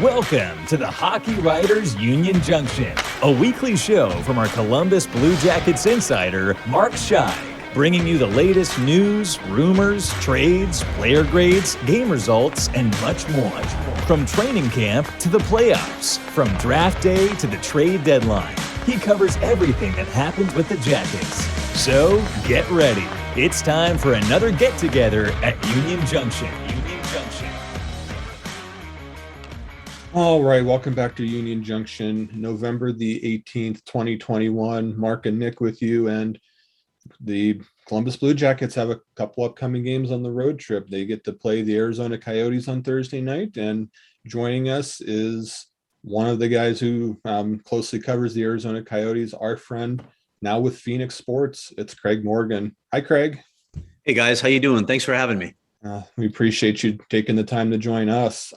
Welcome to the Hockey Writers Union Junction, a weekly show from our Columbus Blue Jackets insider, Mark Scheig, bringing you the latest news, rumors, trades, player grades, game results, and much more. From training camp to the playoffs, from draft day to the trade deadline, he covers everything that happens with the Jackets. So get ready. It's time for another get-together at Union Junction. All right, welcome back to Union Junction, November the 18th, 2021. Mark and Nick with you, and the Columbus Blue Jackets have a couple upcoming games on the road trip. They get to play the Arizona Coyotes on Thursday night, and joining us is one of the guys who closely covers the Arizona Coyotes, our friend, now with Phnx Sports. It's Craig Morgan. Hi, Craig. Hey, guys. How you doing? Thanks for having me. We appreciate you taking the time to join us.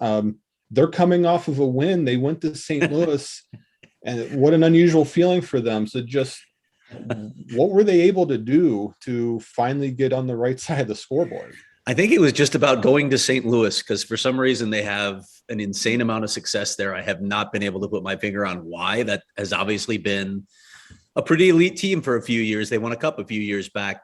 They're coming off of a win. They went to St. Louis, and what an unusual feeling for them. So just what were they able to do to finally get on the right side of the scoreboard? I think it was just about going to St. Louis because for some reason they have an insane amount of success there. I have not been able to put my finger on why. That has obviously been a pretty elite team for a few years. They won a cup a few years back.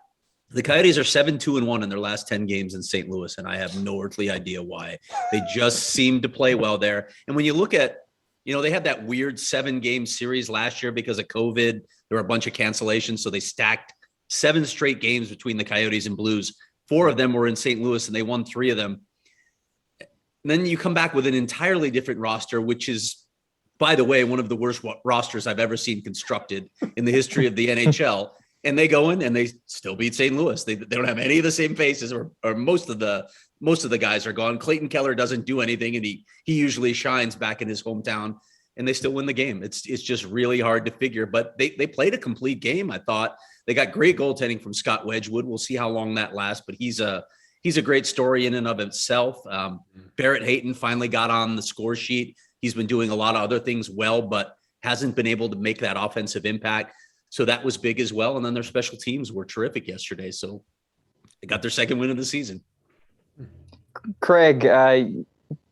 The Coyotes are 7-2-1 in their last 10 games in St. Louis, and I have no earthly idea why. They just seem to play well there. And when you look at, they had that weird 7-game series last year because of COVID. There were a bunch of cancellations, so they stacked 7 straight games between the Coyotes and Blues. 4 of them were in St. Louis, and they won 3 of them. And then you come back with an entirely different roster, which is, by the way, one of the worst rosters I've ever seen constructed in the history of the NHL. And they go in and they still beat St. Louis. They don't have any of the same faces, or most of the guys are gone. Clayton Keller doesn't do anything, and he usually shines back in his hometown, and they still win the game. It's just really hard to figure, but they played a complete game. I thought they got great goaltending from Scott Wedgwood. We'll see how long that lasts, but he's a great story in and of himself. Barrett Hayton finally got on the score sheet. He's been doing a lot of other things well, but hasn't been able to make that offensive impact. So that was big as well. And then their special teams were terrific yesterday. So they got their second win of the season. Craig,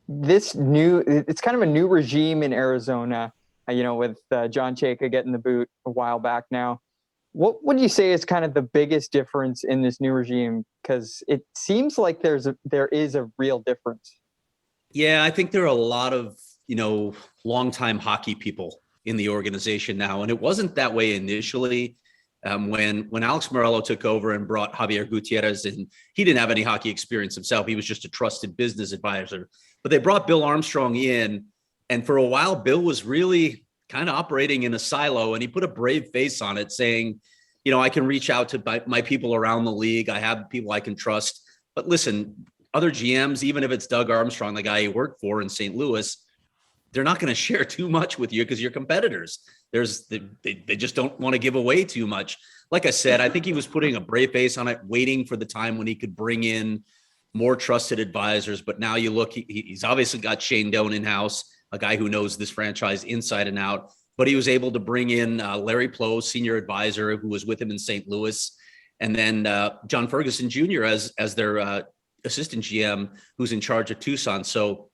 it's kind of a new regime in Arizona, with John Chayka getting the boot a while back now. What would you say is kind of the biggest difference in this new regime? Because it seems like there is a real difference. Yeah, I think there are a lot of, longtime hockey people in the organization now. And it wasn't that way initially. When Alex Morello took over and brought Javier Gutierrez in, he didn't have any hockey experience himself. He was just a trusted business advisor. But they brought Bill Armstrong in, and for a while, Bill was really kind of operating in a silo, and he put a brave face on it saying, I can reach out to my people around the league. I have people I can trust. But listen, other GMs, even if it's Doug Armstrong, the guy he worked for in St. Louis, they're not going to share too much with you because you're competitors. They just don't want to give away too much. Like I said, I think he was putting a brave face on it, waiting for the time when he could bring in more trusted advisors. But now you look, he's obviously got Shane Doan in-house, a guy who knows this franchise inside and out. But he was able to bring in Larry Plow, senior advisor, who was with him in St. Louis, and then John Ferguson Jr. as their assistant GM, who's in charge of Tucson. So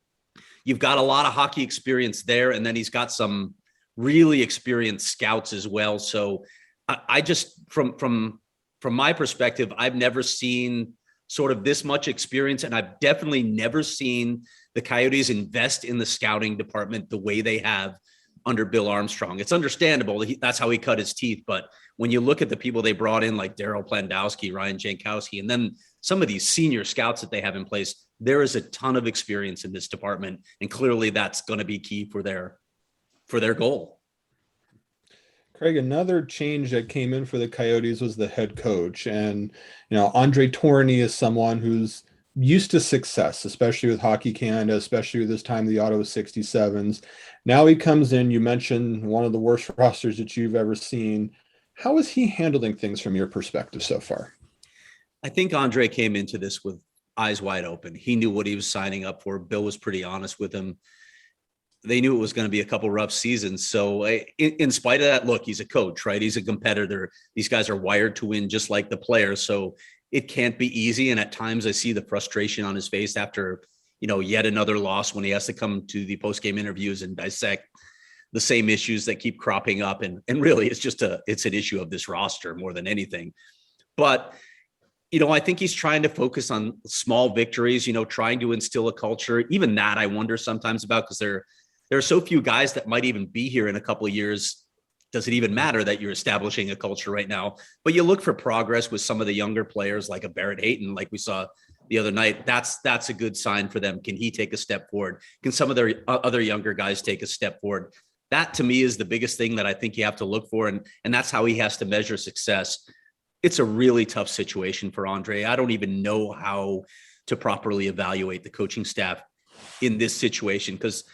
you've got a lot of hockey experience there, and then he's got some really experienced scouts as well. So I just, from my perspective, I've never seen sort of this much experience, and I've definitely never seen the Coyotes invest in the scouting department the way they have under Bill Armstrong. It's understandable. That's how he cut his teeth. But when you look at the people they brought in, like Daryl Plandowski, Ryan Jankowski, and then some of these senior scouts that they have in place, there is a ton of experience in this department. And clearly that's going to be key for their goal. Craig, another change that came in for the Coyotes was the head coach. And, André Tourigny is someone who's used to success, especially with Hockey Canada, especially with this time, the Ottawa 67s. Now he comes in, you mentioned one of the worst rosters that you've ever seen. How is he handling things from your perspective so far? I think André came into this with eyes wide open. He knew what he was signing up for. Bill was pretty honest with him. They knew it was going to be a couple rough seasons. So in spite of that, look, he's a coach, right? He's a competitor. These guys are wired to win just like the players. So it can't be easy. And at times I see the frustration on his face after, yet another loss when he has to come to the post-game interviews and dissect the same issues that keep cropping up. And really it's an issue of this roster more than anything. But, I think he's trying to focus on small victories, trying to instill a culture. Even that I wonder sometimes about, because there are so few guys that might even be here in a couple of years. Does it even matter that you're establishing a culture right now? But you look for progress with some of the younger players like a Barrett Hayton, like we saw the other night. That's a good sign for them. Can he take a step forward? Can some of their other younger guys take a step forward? That to me is the biggest thing that I think you have to look for. And that's how he has to measure success. It's a really tough situation for André. I don't even know how to properly evaluate the coaching staff in this situation. Cause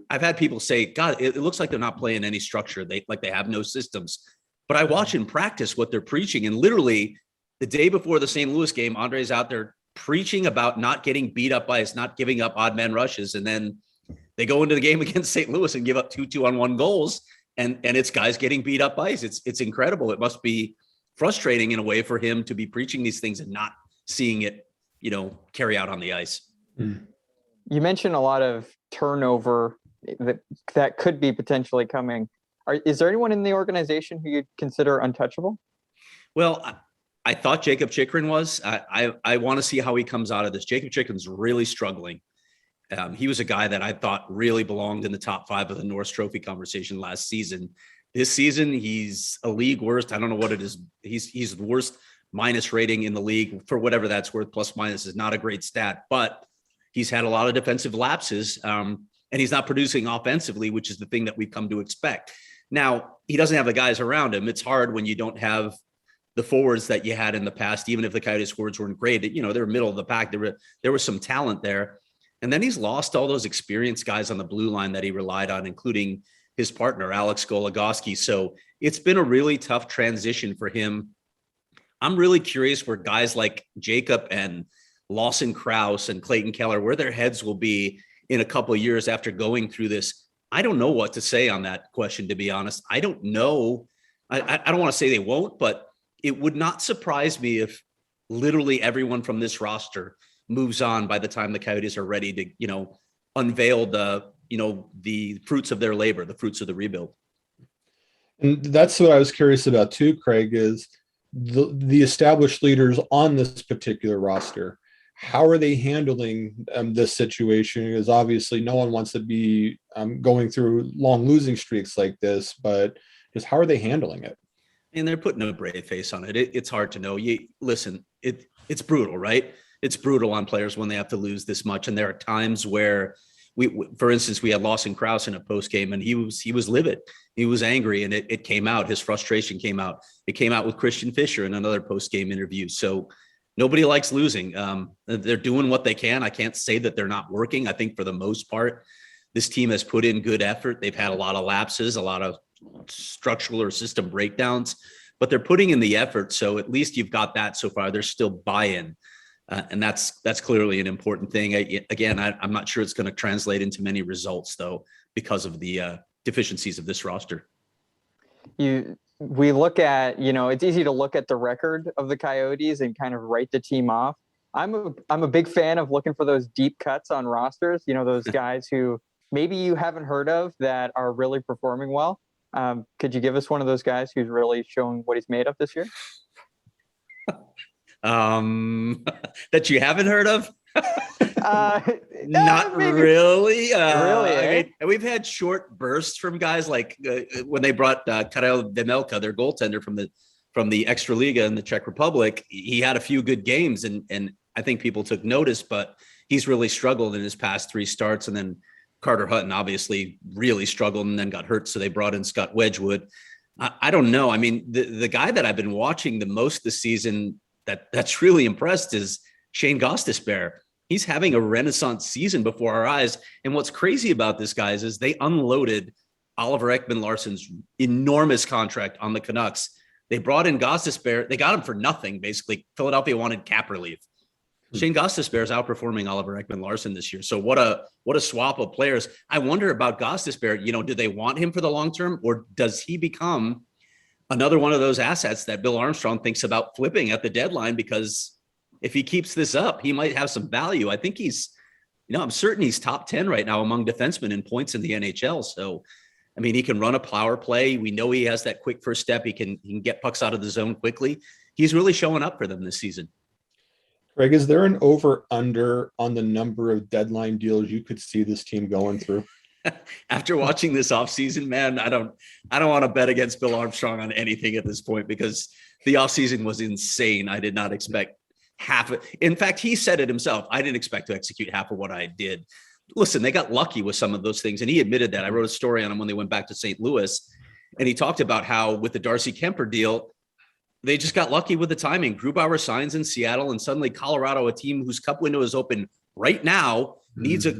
I've had people say, God, it looks like they're not playing any structure. They have no systems, but I watch in practice what they're preaching. And literally the day before the St. Louis game, André's out there preaching about not getting beat up by us, not giving up odd man rushes. And then they go into the game against St. Louis and give up 2 2-on-1 goals. And it's guys getting beat up by us. It's incredible. It must be frustrating in a way for him to be preaching these things and not seeing it, carry out on the ice. You mentioned a lot of turnover that could be potentially coming. Is there anyone in the organization who you'd consider untouchable? Well, I thought Jakob Chychrun was. I want to see how he comes out of this. Jakob Chychrun's really struggling. He was a guy that I thought really belonged in the top 5 of the Norris Trophy conversation last season. This season, he's a league worst. I don't know what it is. He's the worst minus rating in the league, for whatever that's worth. Plus minus is not a great stat, but he's had a lot of defensive lapses, and he's not producing offensively, which is the thing that we've come to expect. Now, he doesn't have the guys around him. It's hard when you don't have the forwards that you had in the past, even if the Coyotes forwards weren't great. They were middle of the pack. There was some talent there. And then he's lost all those experienced guys on the blue line that he relied on, including his partner, Alex Goligoski. So it's been a really tough transition for him. I'm really curious where guys like Jacob and Lawson Krause and Clayton Keller, where their heads will be in a couple of years after going through this. I don't know what to say on that question, to be honest. I don't know. I don't want to say they won't, but it would not surprise me if literally everyone from this roster moves on by the time the Coyotes are ready to, unveil the fruits of their labor, the fruits of the rebuild. And that's what I was curious about too, Craig, is the established leaders on this particular roster. How are they handling this situation? Because obviously no one wants to be going through long losing streaks like this, but just how are they handling it? And they're putting a brave face on it. It's hard to know. Listen, it's brutal, right? It's brutal on players when they have to lose this much. And there are times where for instance, we had Lawson Krause in a post game, and he was livid. He was angry, and it came out. His frustration came out. It came out with Christian Fischer in another post game interview. So nobody likes losing. They're doing what they can. I can't say that they're not working. I think for the most part, this team has put in good effort. They've had a lot of lapses, a lot of structural or system breakdowns, but they're putting in the effort. So at least you've got that so far. There's still buy-in. And that's clearly an important thing. I'm not sure it's going to translate into many results, though, because of the deficiencies of this roster. We look at, it's easy to look at the record of the Coyotes and kind of write the team off. I'm a big fan of looking for those deep cuts on rosters, those guys who maybe you haven't heard of that are really performing well. Could you give us one of those guys who's really shown what he's made of this year? That you haven't heard of? Not maybe. Really. Really? We've had short bursts from guys like when they brought Karel Demelka, their goaltender from the Extraliga in the Czech Republic. He had a few good games, and I think people took notice, but he's really struggled in his past 3 starts. And then Carter Hutton obviously really struggled and then got hurt, so they brought in Scott Wedgwood. I don't know. I mean, the guy that I've been watching the most this season that's really impressed is Shayne Gostisbehere. He's having a renaissance season before our eyes. And what's crazy about this, guys, is they unloaded Oliver Ekman-Larsson's enormous contract on the Canucks. They brought in Gostisbehere. They got him for nothing, basically. Philadelphia wanted cap relief. Shayne Gostisbehere is outperforming Oliver Ekman-Larsson this year. So what a swap of players. I wonder about Gostisbehere. Do they want him for the long term, or does he become another one of those assets that Bill Armstrong thinks about flipping at the deadline? Because if he keeps this up, he might have some value. I think he's I'm certain he's top 10 right now among defensemen in points in the NHL. So, I mean, he can run a power play. We know he has that quick first step. He can get pucks out of the zone quickly. He's really showing up for them this season. Greg, is there an over-under on the number of deadline deals you could see this team going through? After watching this offseason, man, I don't want to bet against Bill Armstrong on anything at this point, because the offseason was insane. I did not expect half of it. In fact, he said it himself. I didn't expect to execute half of what I did. Listen, they got lucky with some of those things, and he admitted that. I wrote a story on him when they went back to St. Louis, and he talked about how with the Darcy Kemper deal, they just got lucky with the timing. Grubauer signs in Seattle, and suddenly Colorado, a team whose cup window is open right now, needs a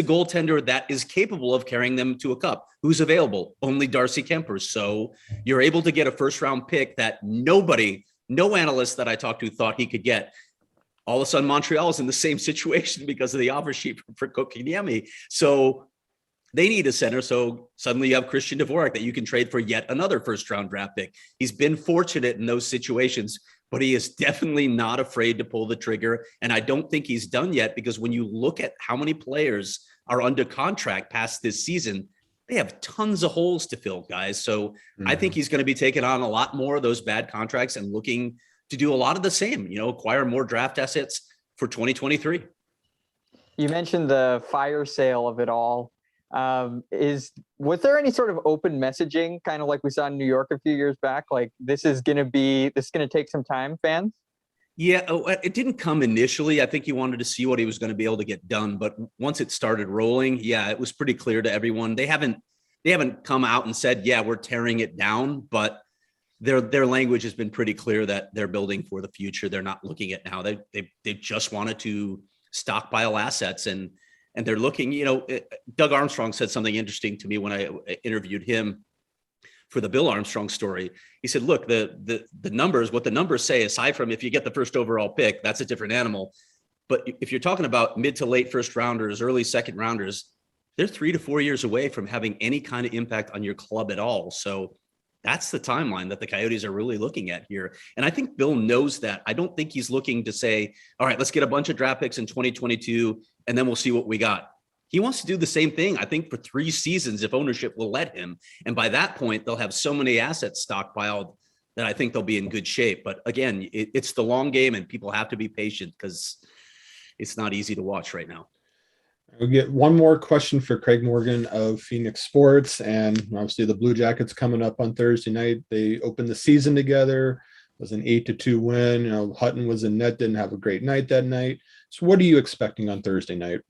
goaltender that is capable of carrying them to a cup. Who's available? Only Darcy Kemper. So you're able to get a first-round pick that no analyst that I talked to thought he could get. All of a sudden, Montreal is in the same situation because of the offer sheet for Kotkaniemi. So they need a center. So suddenly you have Christian Dvorak that you can trade for yet another first-round draft pick. He's been fortunate in those situations, but he is definitely not afraid to pull the trigger. And I don't think he's done yet, because when you look at how many players are under contract past this season, they have tons of holes to fill, guys. So I think he's going to be taking on a lot more of those bad contracts and looking to do a lot of the same, acquire more draft assets for 2023. You mentioned the fire sale of it all. Was there any sort of open messaging, kind of like we saw in New York a few years back? Like, this is going to take some time, fans? Yeah, it didn't come initially. I think he wanted to see what he was going to be able to get done. But once it started rolling, yeah, it was pretty clear to everyone. They haven't come out and said, yeah, we're tearing it down, but their language has been pretty clear that they're building for the future. They're not looking at now. They just wanted to stockpile assets, and they're looking, Doug Armstrong said something interesting to me when I interviewed him for the Bill Armstrong story. He said, look, the numbers, what the numbers say, aside from if you get the first overall pick, that's a different animal. But if you're talking about mid to late first rounders, early second rounders, they're 3 to 4 years away from having any kind of impact on your club at all. So that's the timeline that the Coyotes are really looking at here. And I think Bill knows that. I don't think he's looking to say, all right, let's get a bunch of draft picks in 2022, and then we'll see what we got. He wants to do the same thing, I think, for 3 seasons if ownership will let him. And by that point, they'll have so many assets stockpiled that I think they'll be in good shape. But again, it's the long game, and people have to be patient because it's not easy to watch right now. We'll get one more question for Craig Morgan of Phnx Sports. And obviously the Blue Jackets coming up on Thursday night. They opened the season together. It was an 8-2 win. Hutton was in net, didn't have a great night that night. So what are you expecting on Thursday night?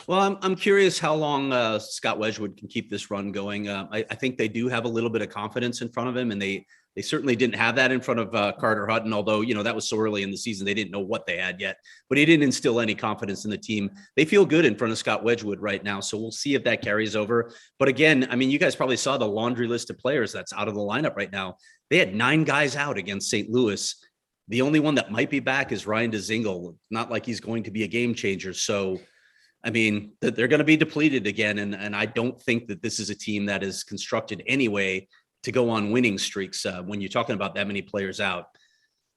Well, I'm curious how long Scott Wedgwood can keep this run going. I think they do have a little bit of confidence in front of him, and they certainly didn't have that in front of Carter Hutton, although, that was so early in the season, they didn't know what they had yet, but he didn't instill any confidence in the team. They feel good in front of Scott Wedgwood right now, so we'll see if that carries over. But again, I mean, you guys probably saw the laundry list of players that's out of the lineup right now. They had 9 guys out against St. Louis. The only one that might be back is Ryan Dzingel. Not like he's going to be a game changer. So, I mean, they're going to be depleted again. And I don't think that this is a team that is constructed anyway to go on winning streaks. When you're talking about that many players out,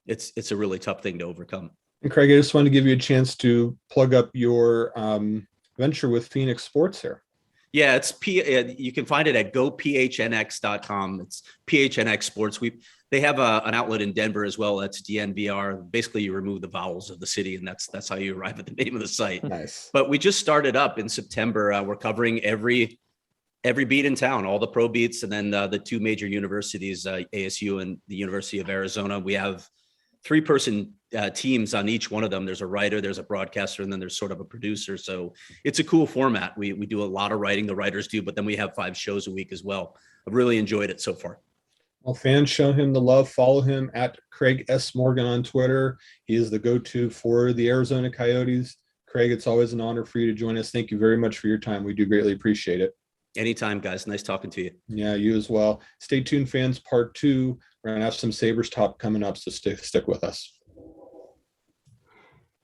it's a really tough thing to overcome. And Craig, I just wanted to give you a chance to plug up your venture with Phnx Sports here. Yeah, you can find it at gophnx.com. It's PHNX Sports. They have an outlet in Denver as well. That's DNVR. Basically, you remove the vowels of the city, and that's how you arrive at the name of the site. Nice. But we just started up in September. We're covering every beat in town, all the pro beats, and then the 2 major universities, ASU and the University of Arizona. We have 3-person teams on each one of them. There's a writer, there's a broadcaster, and then there's sort of a producer. So it's a cool format. We do a lot of writing, the writers do, but then we have 5 shows a week as well. I've really enjoyed it so far. Well, fans, show him the love. Follow him at Craig S. Morgan on Twitter. He is the go-to for the Arizona Coyotes. Craig, it's always an honor for you to join us. Thank you very much for your time. We do greatly appreciate it. Anytime, guys. Nice talking to you. Yeah, you as well. Stay tuned, fans. Part 2. We're going to have some Sabres talk coming up, so stick with us.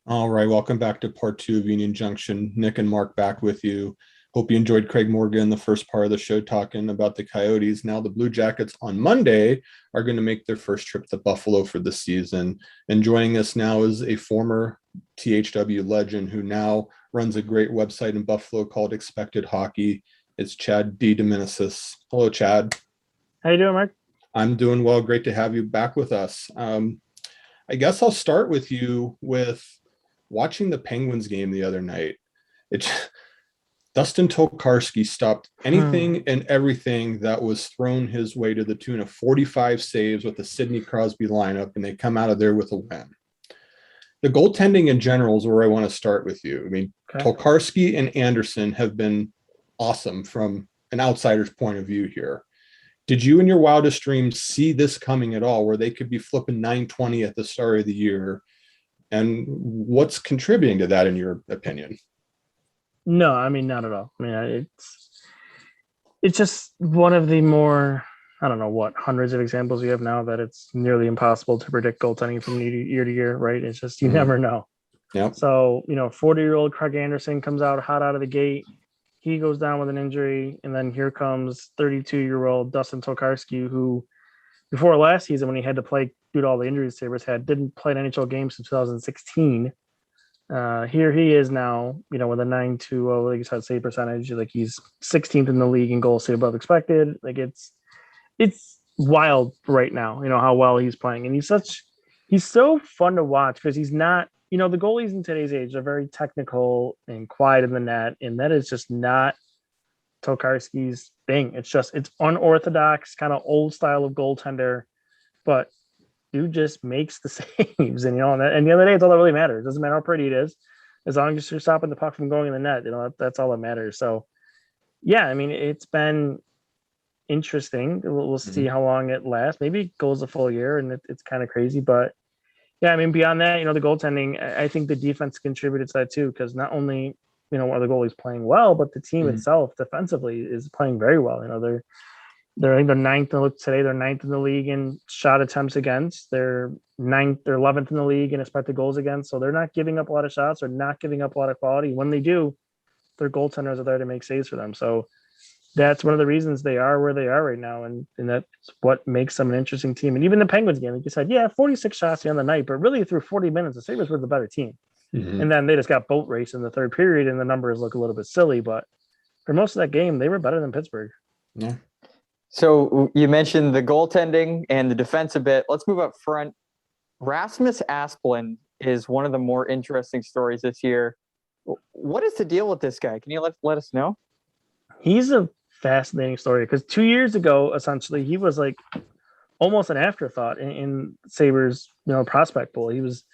All right, welcome back to part 2 of Union Junction. Nick and Mark back with you. Hope you enjoyed Craig Morgan, the first part of the show, talking about the Coyotes. Now the Blue Jackets on Monday are going to make their first trip to Buffalo for the season. And joining us now is a former THW legend who now runs a great website in Buffalo called Expected Hockey. It's Chad DeDominicis. Hello, Chad. How you doing, Mark? I'm doing well. Great to have you back with us. I guess I'll start with you with watching the Penguins game the other night. Dustin Tokarski stopped anything and everything that was thrown his way to the tune of 45 saves with the Sidney Crosby lineup, and they come out of there with a win. The goaltending in general is where I want to start with you. I mean, Tokarski and Anderson have been awesome from an outsider's point of view here. Did you in your wildest dreams see this coming at all, where they could be flipping 920 at the start of the year? And what's contributing to that, in your opinion? No, I mean, not at all. I mean, it's just one of the more, I don't know what, hundreds of examples we have now that it's nearly impossible to predict goaltending from year to year, right? It's just, you never know. Yep. So, 40-year-old Craig Anderson comes out hot out of the gate. He goes down with an injury. And then here comes 32-year-old Dustin Tokarski, who before last season, when he had to play due to all the injuries Sabres had, didn't play an NHL game since 2016. Here he is now, with a 9.20, like you said, save percentage. Like he's 16th in the league in goals saved above expected. Like it's wild right now, how well he's playing. And he's so fun to watch because he's not, the goalies in today's age are very technical and quiet in the net. And that is just not Tokarski's thing. It's unorthodox, kind of old style of goaltender, but dude just makes the saves. And, and the other day, it's all that really matters. It doesn't matter how pretty it is. As long as you're stopping the puck from going in the net, that's all that matters. So, yeah, I mean, it's been interesting. We'll see how long it lasts. Maybe it goes a full year, and it's kind of crazy. But, yeah, I mean, beyond that, the goaltending, I think the defense contributed to that too, because not only, are the goalies playing well, but the team itself defensively is playing very well. They're ninth in the today. They're ninth in the league in shot attempts against. They're 11th in the league in expected goals against. So they're not giving up a lot of shots. They're not giving up a lot of quality. When they do, their goaltenders are there to make saves for them. So that's one of the reasons they are where they are right now. And that's what makes them an interesting team. And even the Penguins game, like you said, 46 shots the other night, but really through 40 minutes, the Sabres were the better team. And then they just got boat raced in the third period, and the numbers look a little bit silly. But for most of that game, they were better than Pittsburgh. Yeah. So you mentioned the goaltending and the defense a bit. Let's move up front. Rasmus Asplund is one of the more interesting stories this year. What is the deal with this guy? Can you let us know? He's a fascinating story because 2 years ago, essentially, he was like almost an afterthought in Sabres, prospect pool. He was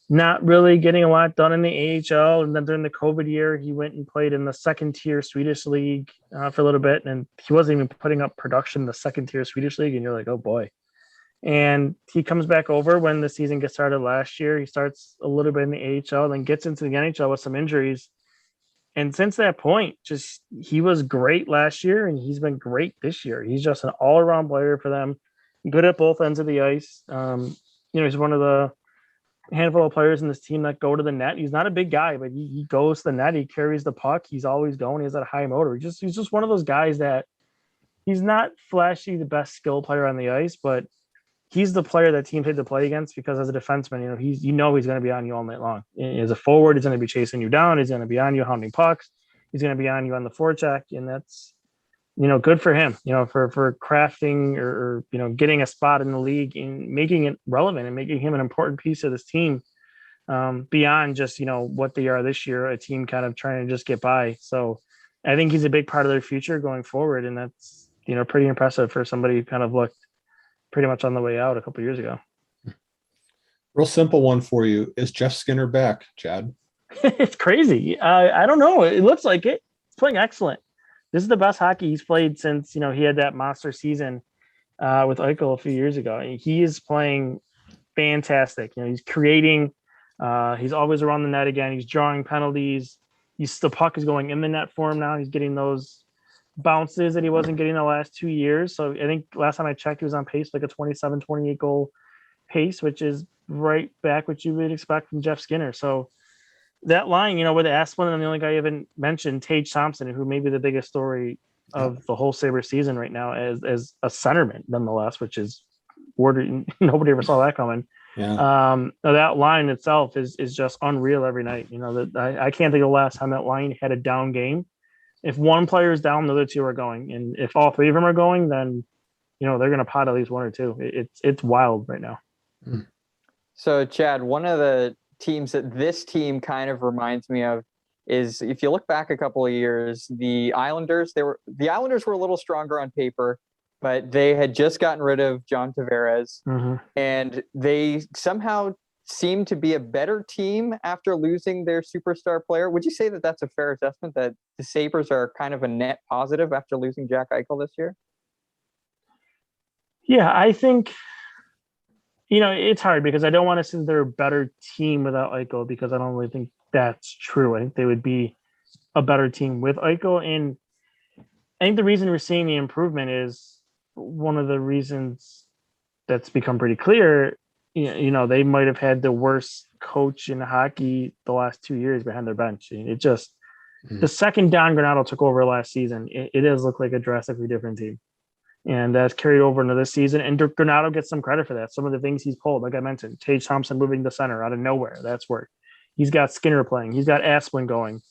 not really getting a lot done in the AHL. And then during the COVID year, he went and played in the second tier Swedish league for a little bit. And he wasn't even putting up production in the second tier Swedish league. And you're like, oh boy. And he comes back over when the season gets started last year. He starts a little bit in the AHL, then gets into the NHL with some injuries. And since that point, he was great last year and he's been great this year. He's just an all around player for them. Good at both ends of the ice. He's one of the handful of players in this team that go to the net. He's not a big guy, but he goes to the net. He carries the puck. He's always going. He has that high motor. He's just one of those guys that he's not flashy, the best skill player on the ice, but he's the player that teams hate to play against because as a defenseman, he's going to be on you all night long. As a forward, he's going to be chasing you down. He's going to be on you hounding pucks. He's going to be on you on the forecheck, and that's good for him, for crafting or getting a spot in the league and making it relevant and making him an important piece of this team beyond just, what they are this year, a team kind of trying to just get by. So I think he's a big part of their future going forward. And that's, pretty impressive for somebody who kind of looked pretty much on the way out a couple of years ago. Real simple one for you. Is Jeff Skinner back, Chad? It's crazy. I don't know. It looks like it. He's playing excellent. This is the best hockey he's played since, he had that monster season with Eichel a few years ago. He is playing fantastic. He's creating. He's always around the net again. He's drawing penalties. The puck is going in the net for him now. He's getting those bounces that he wasn't getting the last 2 years. So I think last time I checked, he was on pace like a 27, 28 goal pace, which is right back what you would expect from Jeff Skinner. So that line, with Asplund and the only guy I haven't mentioned, Tage Thompson, who may be the biggest story of the whole Sabres season right now as a centerman, nonetheless, which is nobody ever saw that coming. That line itself is just unreal every night. That I can't think of the last time that line had a down game. If one player is down, the other two are going, and if all three of them are going, then they're going to pot at least one or two. It's wild right now. So, Chad, one of the teams that this team kind of reminds me of is, if you look back a couple of years, the Islanders were a little stronger on paper, but they had just gotten rid of John Tavares, and they somehow seemed to be a better team after losing their superstar player. Would you say that that's a fair assessment, that the Sabres are kind of a net positive after losing Jack Eichel this year? Yeah, I think, it's hard because I don't want to say they're a better team without Eichel, because I don't really think that's true. I think they would be a better team with Eichel. And I think the reason we're seeing the improvement is one of the reasons that's become pretty clear. They might have had the worst coach in hockey the last 2 years behind their bench. It just, the second Don Granato took over last season, it does look like a drastically different team. And that's carried over into this season. And Granato gets some credit for that. Some of the things he's pulled, like I mentioned, Tage Thompson moving to center out of nowhere. That's work. He's got Skinner playing. He's got Asplund going.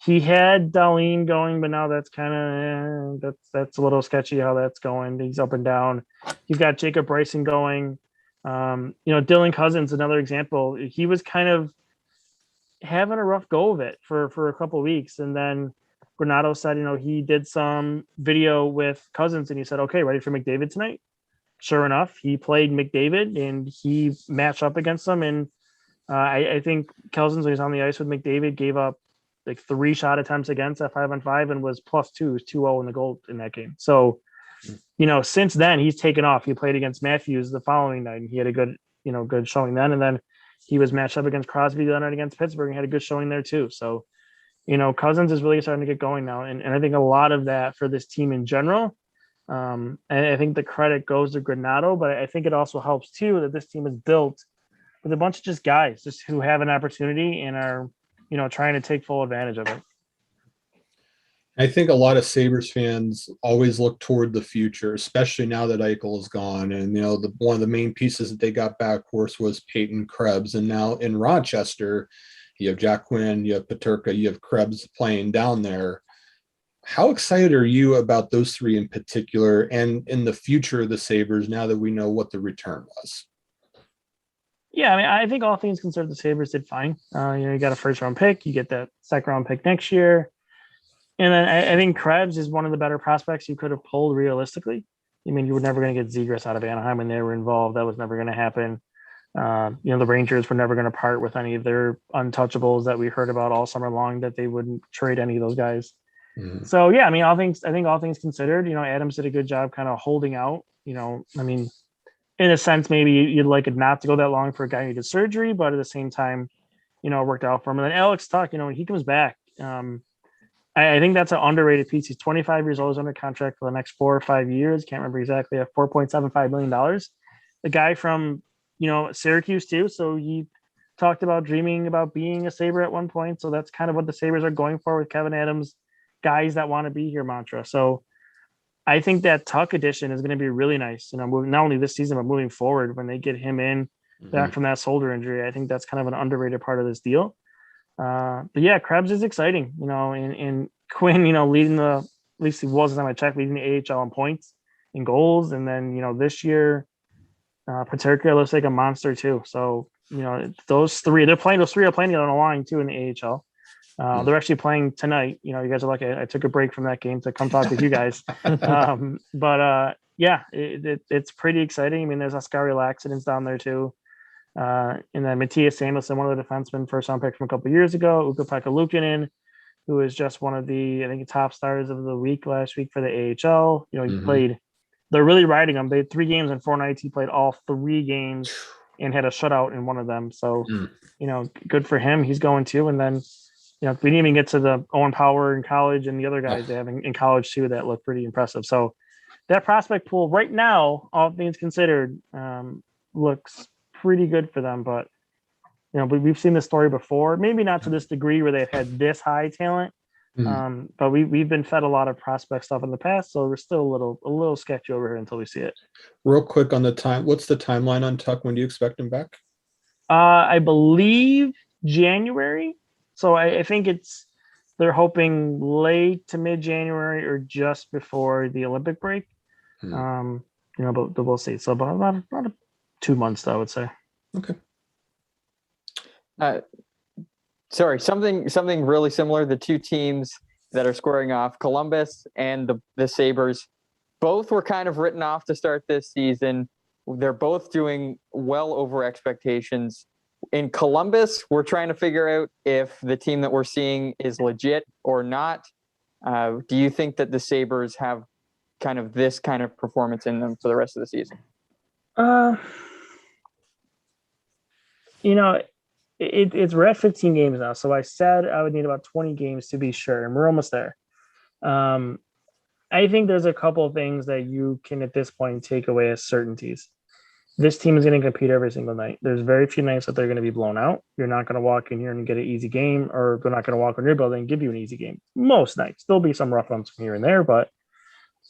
He had Dahlin going, but now that's kind of that's a little sketchy how that's going. He's up and down. He's got Jacob Bryson going. Dylan Cousins, another example. He was kind of having a rough go of it for a couple of weeks, and then Granato said, he did some video with Cousins, and he said, "Okay, ready for McDavid tonight?" Sure enough, he played McDavid, and he matched up against him. And I think Cousins, when he was on the ice with McDavid, gave up like 3 shot attempts against at 5-on-5 and was +2, 2-0 in the goal in that game. So, since then he's taken off. He played against Matthews the following night, and he had a good showing then. And then he was matched up against Crosby the other night against Pittsburgh and had a good showing there too. So, Cousins is really starting to get going now. And I think a lot of that for this team in general. And I think the credit goes to Granato, but I think it also helps too that this team is built with a bunch of just guys just who have an opportunity and are, trying to take full advantage of it. I think a lot of Sabres fans always look toward the future, especially now that Eichel is gone. And, one of the main pieces that they got back, of course, was Peyton Krebs. And now in Rochester, you have Jack Quinn, you have Peterka, you have Krebs playing down there. How excited are you about those three in particular and in the future of the Sabres now that we know what the return was? Yeah, I think all things considered, the Sabres did fine. You got a first-round pick. You get that second-round pick next year. And then I think Krebs is one of the better prospects you could have pulled realistically. You were never going to get Zegras out of Anaheim when they were involved. That was never going to happen. The Rangers were never going to part with any of their untouchables that we heard about all summer long, that they wouldn't trade any of those guys. So, yeah, all things considered, Adams did a good job kind of holding out. In a sense, maybe you'd like it not to go that long for a guy who did surgery, but at the same time, it worked out for him. And then Alex Tuch, when he comes back, I think that's an underrated piece. He's 25 years old, he's under contract for the next 4 or 5 years. Can't remember exactly, at $4.75 million. The guy from, Syracuse too. So he talked about dreaming about being a Sabre at one point. So that's kind of what the Sabres are going for with Kevyn Adams, guys that want to be here mantra. So I think that Tuch addition is going to be really nice. Moving, not only this season, but moving forward when they get him in back from that shoulder injury. I think that's kind of an underrated part of this deal. But yeah, Krebs is exciting, and Quinn, leading at least he was the time I checked, leading the AHL in points and goals. And then, this year, Peterka looks like a monster too. So, those three are playing on the line too in the AHL. They're actually playing tonight. You guys are lucky. I took a break from that game to come talk with you guys. Yeah, it's pretty exciting. There's Oskari Laxton's down there too. And then Matthias Samuelsson, one of the defensemen, first round pick from a couple of years ago. Ukko-Pekka Luukkonen, who is just one of the, I think, top stars of the week last week for the AHL. He played, they're really riding him. They had 3 games in 4 nights. He played all 3 games and had a shutout in one of them. So, good for him. He's going too. And then, we didn't even get to the Owen Power in college and the other guys they have in college too that look pretty impressive. So that prospect pool right now, all things considered, looks pretty good for them. But we've seen this story before, maybe not to this degree where they've had this high talent, But we've been fed a lot of prospect stuff in the past, so we're still a little sketchy over here until we see it. Real quick on the time, what's the timeline on Tuch? When do you expect him back? I believe January. So I think they're hoping late to mid-January or just before the Olympic break. But we'll see. So about 2 months, I would say. Okay. Sorry, something really similar. The two teams that are squaring off, Columbus and the Sabres, both were kind of written off to start this season. They're both doing well over expectations. In Columbus, we're trying to figure out if the team that we're seeing is legit or not. Do you think that the Sabres have kind of this kind of performance in them for the rest of the season? We're at 15 games now. So I said I would need about 20 games to be sure, and we're almost there. I think there's a couple of things that you can at this point take away as certainties. This team is going to compete every single night. There's very few nights that they're going to be blown out. You're not going to walk in here and get an easy game, or they're not going to walk in your building and give you an easy game. Most nights. There'll be some rough ones from here and there, but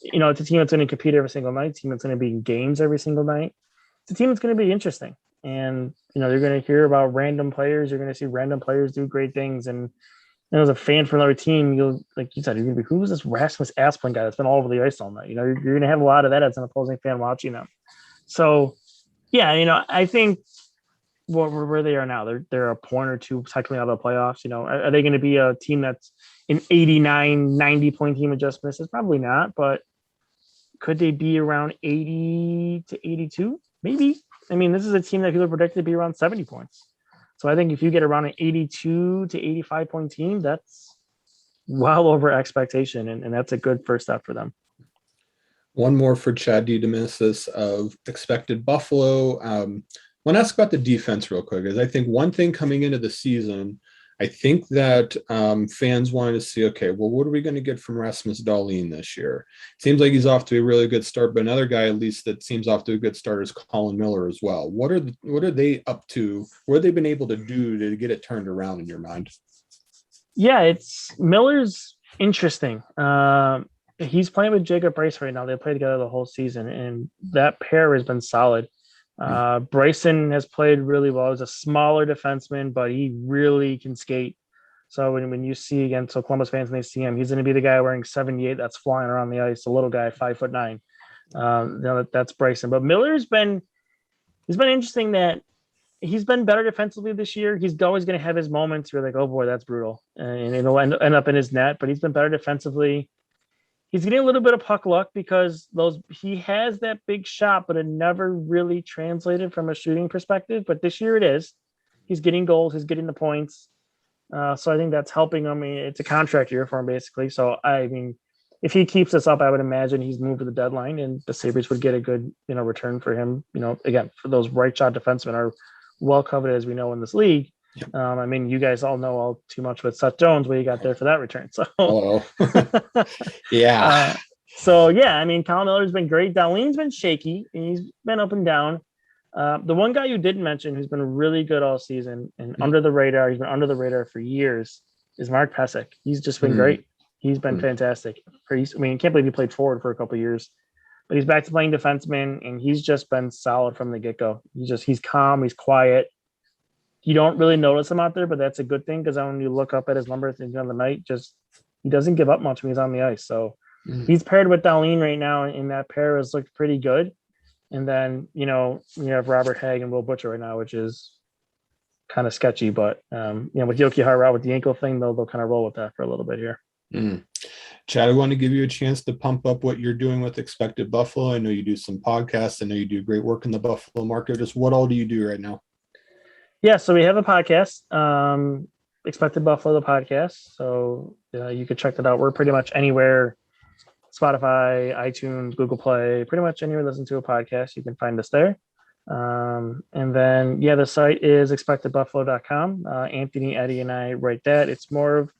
it's a team that's going to compete every single night, team that's going to be in games every single night. It's a team that's going to be interesting. And, you're going to hear about random players. You're going to see random players do great things. And as a fan for another team, like you said, you're going to be, who is this Rasmus Asplund guy that's been all over the ice all night? You're going to have a lot of that as an opposing fan watching them. So, yeah, I think where they are now, they're a point or two technically out of the playoffs. Are they going to be a team that's an 89, 90 point team with just misses? Probably not, but could they be around 80 to 82? Maybe. This is a team that people predicted to be around 70 points. So I think if you get around an 82 to 85 point team, that's well over expectation. And that's a good first step for them. One more for Chad DeDominicis of Expected Buffalo. I want to ask about the defense real quick, because I think one thing coming into the season, I think that fans wanted to see, okay, well, what are we going to get from Rasmus Dahlin this year? Seems like he's off to a really good start, but another guy at least that seems off to a good start is Colin Miller as well. What are they up to? What have they been able to do to get it turned around in your mind? Yeah, Miller's interesting. He's playing with Jacob Bryce right now. They played together the whole season, and that pair has been solid. Bryson has played really well. He's a smaller defenseman, but he really can skate. So when you see again, so Columbus fans, when they see him, he's going to be the guy wearing 78 that's flying around the ice, the little guy, 5'9". That's Bryson. But Miller's been interesting that he's been better defensively this year. He's always going to have his moments where like, oh boy, that's brutal, and it'll end up in his net. But he's been better defensively. He's getting a little bit of puck luck because he has that big shot, but it never really translated from a shooting perspective. But this year it is. He's getting goals. He's getting the points. So I think that's helping him. It's a contract year for him, basically. So, if he keeps this up, I would imagine he's moved to the deadline, and the Sabres would get a good, return for him. Again, for those right shot defensemen are well coveted, as we know, in this league. Yep. You guys all know all too much with Seth Jones, what you got there for that return. So, yeah. Colin Miller's been great. Dahlin's been shaky, and he's been up and down. The one guy you didn't mention who's been really good all season and under the radar, he's been under the radar for years, is Mark Pysyk. He's just been great. He's been fantastic. I can't believe he played forward for a couple of years, but he's back to playing defenseman, and he's just been solid from the get-go. He's calm, he's quiet. You don't really notice him out there, but that's a good thing, because when you look up at his numbers on the night, he doesn't give up much when he's on the ice. So he's paired with Dahlin right now, and that pair has looked pretty good. And then, you have Robert Hagg and Will Butcher right now, which is kind of sketchy, but with Yoki Hara with the ankle thing, they'll kind of roll with that for a little bit here. Chad, I want to give you a chance to pump up what you're doing with Expected Buffalo. I know you do some podcasts. I know you do great work in the Buffalo market. Just what all do you do right now? Yeah, so we have a podcast, Expected Buffalo, the podcast. So you can check that out. We're pretty much anywhere, Spotify, iTunes, Google Play, pretty much anywhere listen to a podcast, you can find us there. And then, the site is expectedbuffalo.com. Anthony, Eddie, and I write that. It's more of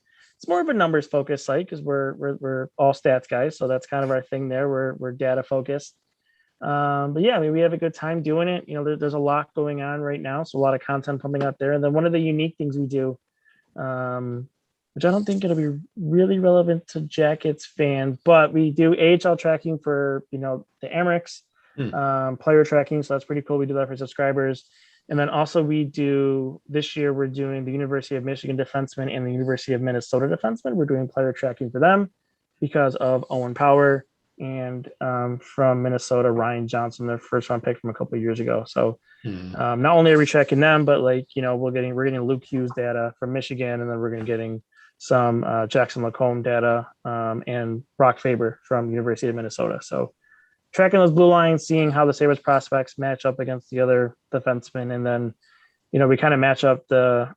a numbers focused site, because we're all stats guys. So that's kind of our thing there. We're data focused. We have a good time doing it. There's a lot going on right now, so a lot of content pumping out there. And then one of the unique things we do which I don't think it'll be really relevant to Jackets fans, but we do AHL tracking for, the Amerks, player tracking. So that's pretty cool. We do that for subscribers. And then also this year, we're doing the University of Michigan defenseman and the University of Minnesota defenseman. We're doing player tracking for them because of Owen Power and from Minnesota, Ryan Johnson, their first round pick from a couple of years ago. So not only are we tracking them, but we're getting Luke Hughes data from Michigan, and then we're getting some Jackson Lacombe data and Brock Faber from University of Minnesota. So tracking those blue lines, seeing how the Sabres prospects match up against the other defensemen. And then, we kind of match up the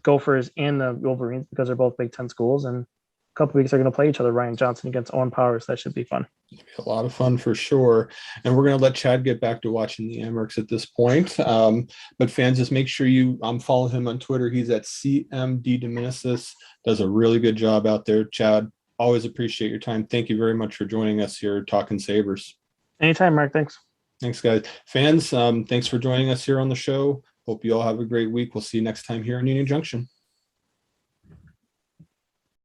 Gophers and the Wolverines because they're both Big Ten schools. And a couple weeks they're going to play each other. Ryan Johnson against Owen Powers. That should be fun. A lot of fun for sure. And we're going to let Chad get back to watching the Amerks at this point. But fans, just make sure you follow him on Twitter. He's at CMDDominicis. Does a really good job out there. Chad, always appreciate your time. Thank you very much for joining us here talking Sabres. Anytime, Mark. Thanks. Thanks, guys. Fans, thanks for joining us here on the show. Hope you all have a great week. We'll see you next time here on Union Junction.